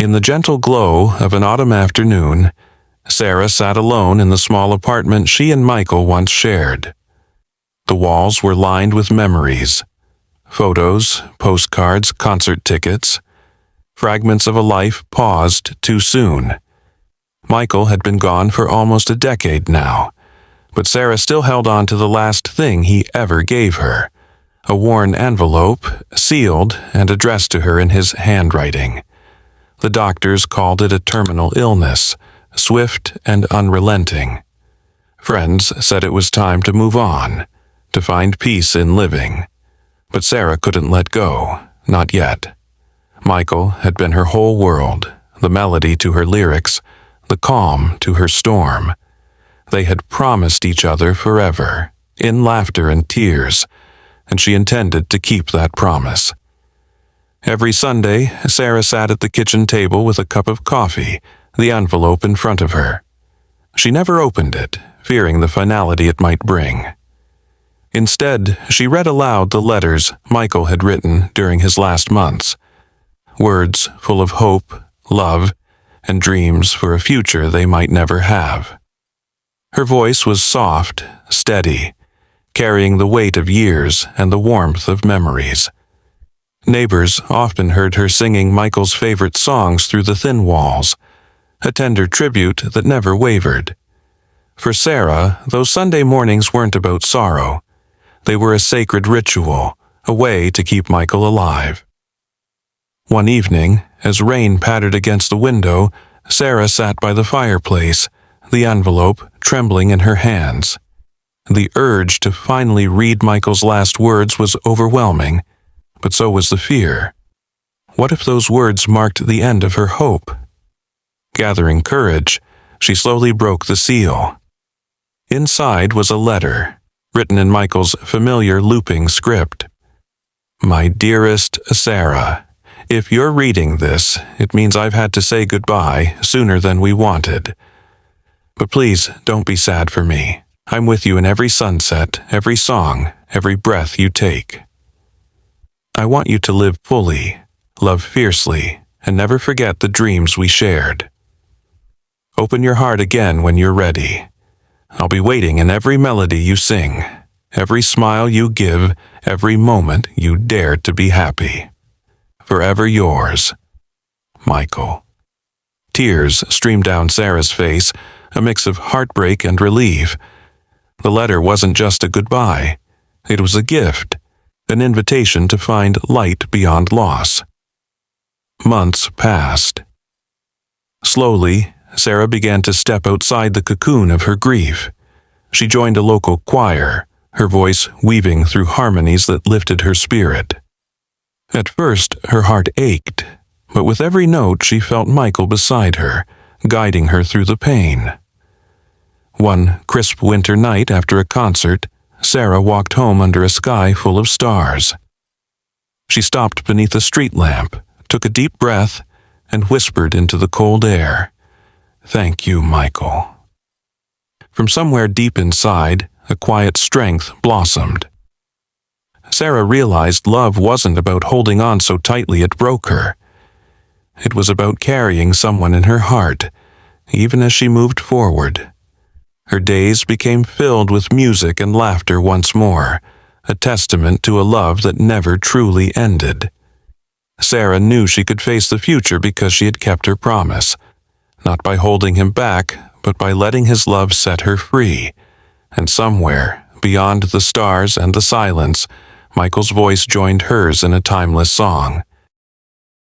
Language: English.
In the gentle glow of an autumn afternoon, Sarah sat alone in the small apartment she and Michael once shared. The walls were lined with memories, photos, postcards, concert tickets, fragments of a life paused too soon. Michael had been gone for almost a decade now, but Sarah still held on to the last thing he ever gave her, a worn envelope, sealed and addressed to her in his handwriting. The doctors called it a terminal illness, swift and unrelenting. Friends said it was time to move on, to find peace in living. But Sarah couldn't let go, not yet. Michael had been her whole world, the melody to her lyrics, the calm to her storm. They had promised each other forever, in laughter and tears, and she intended to keep that promise. Every Sunday, Sarah sat at the kitchen table with a cup of coffee, the envelope in front of her. She never opened it, fearing the finality it might bring. Instead, she read aloud the letters Michael had written during his last months, words full of hope, love, and dreams for a future they might never have. Her voice was soft, steady, carrying the weight of years and the warmth of memories. Neighbors often heard her singing Michael's favorite songs through the thin walls, a tender tribute that never wavered. For Sarah, those Sunday mornings weren't about sorrow. They were a sacred ritual, a way to keep Michael alive. One evening, as rain pattered against the window, Sarah sat by the fireplace, the envelope trembling in her hands. The urge to finally read Michael's last words was overwhelming, but so was the fear. What if those words marked the end of her hope? Gathering courage, she slowly broke the seal. Inside was a letter, written in Michael's familiar looping script. My dearest Sarah, if you're reading this, it means I've had to say goodbye sooner than we wanted. But please don't be sad for me. I'm with you in every sunset, every song, every breath you take. I want you to live fully, love fiercely, and never forget the dreams we shared. Open your heart again when you're ready. I'll be waiting in every melody you sing, every smile you give, every moment you dare to be happy. Forever yours, Michael. Tears streamed down Sarah's face, a mix of heartbreak and relief. The letter wasn't just a goodbye. It was a gift, an invitation to find light beyond loss. Months passed. Slowly, Sarah began to step outside the cocoon of her grief. She joined a local choir, her voice weaving through harmonies that lifted her spirit. At first, her heart ached, but with every note she felt Michael beside her, guiding her through the pain. One crisp winter night after a concert, Sarah walked home under a sky full of stars. She stopped beneath a street lamp, took a deep breath, and whispered into the cold air, "Thank you, Michael." From somewhere deep inside, a quiet strength blossomed. Sarah realized love wasn't about holding on so tightly it broke her. It was about carrying someone in her heart, even as she moved forward. Her days became filled with music and laughter once more, a testament to a love that never truly ended. Sarah knew she could face the future because she had kept her promise, not by holding him back, but by letting his love set her free. And somewhere, beyond the stars and the silence, Michael's voice joined hers in a timeless song.